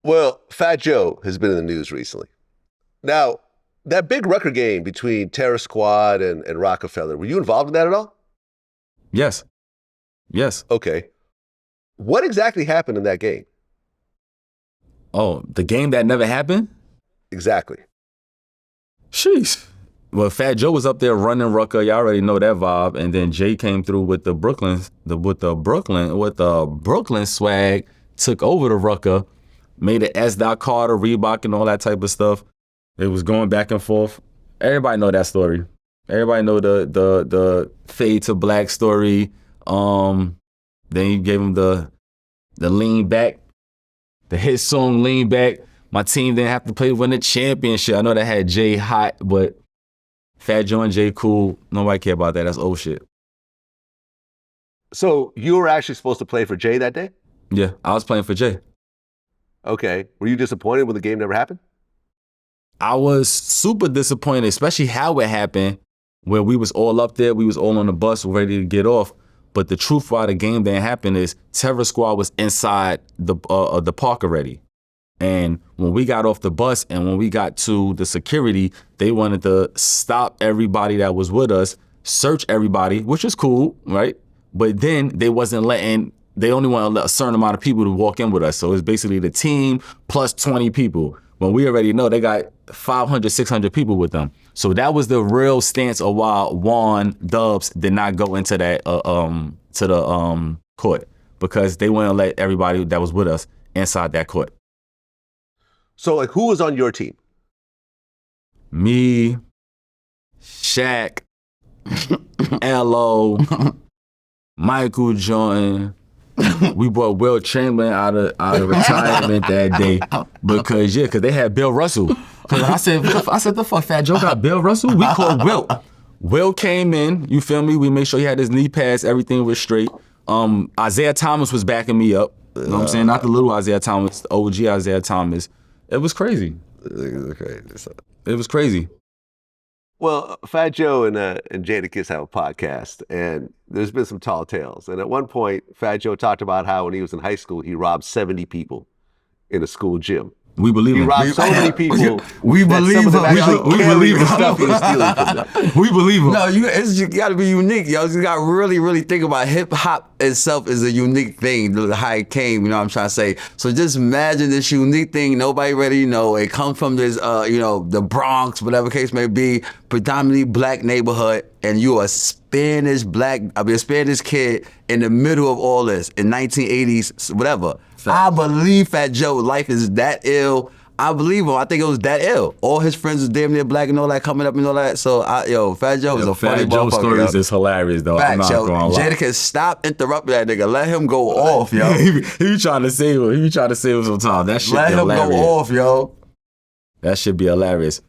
Well, Fat Joe has been in the news recently. Now, that big Rucker game between Terror Squad and Rockefeller, were you involved in that at all? Yes. Yes. Okay. What exactly happened in that game? Oh, the game that never happened? Exactly. Sheesh. Well, Fat Joe was up there running Rucker. Y'all already know that vibe. And then Jay came through with the Brooklyn swag, took over the Rucker, made it S. Carter, Reebok, and all that type of stuff. It was going back and forth. Everybody know that story. Everybody know the fade to black story. Then you gave him the lean back, the hit song lean back. My team didn't have to play to win the championship. I know that had Jay hot, but Fat Joe and Jay cool. Nobody care about that. That's old shit. So you were actually supposed to play for Jay that day? Yeah, I was playing for Jay. Okay. Were you disappointed when the game never happened? I was super disappointed, especially how it happened, where we was all up there, we was all on the bus ready to get off. But the truth why the game didn't happen is Terror Squad was inside the park already. And when we got off the bus and when we got to the security, they wanted to stop everybody that was with us, search everybody, which is cool, right? But then they only want to let a certain amount of people to walk in with us. So it's basically the team plus 20 people. When we already know they got 500, 600 people with them. So that was the real stance of why Juan Dubs did not go into that to the court, because they wouldn't let everybody that was with us inside that court. So, like, who was on your team? Me, Shaq, L.O., Michael Jordan. We brought Will Chamberlain out of retirement that day because they had Bill Russell. Cause I said, the fuck, Fat Joe got Bill Russell? We called Wilt. Will came in, you feel me? We made sure he had his knee pads, everything was straight. Isaiah Thomas was backing me up. You know what I'm saying? Not the little Isaiah Thomas, the OG Isaiah Thomas. It was crazy. It was crazy. Well, Fat Joe and Jadakiss have a podcast, and there's been some tall tales. And at one point, Fat Joe talked about how when he was in high school, he robbed 70 people in a school gym. We believe he him. robbed so many people. We believe him. We believe him. Stuff he was stealing from them. We believe him. No, you got to be unique, yo. You got to really think about hip hop itself is a unique thing. How it came, you know what I'm trying to say. So just imagine this unique thing. Nobody really know. It comes from this, the Bronx, whatever case may be, predominantly black neighborhood, and you are a Spanish kid in the middle of all this in 1980s, whatever. I believe Fat Joe life is that ill. I believe him. I think it was that ill. All his friends was damn near black and all that coming up and all that. So, Fat Joe is a funny motherfucker. Fat Joe stories is hilarious, though. Fact, I'm not gonna lie. Jada can stop interrupting that nigga. Let him go off, yo. he be trying to save him. He be trying to save him sometimes. That shit be hilarious. Let him go off, yo. That should be hilarious.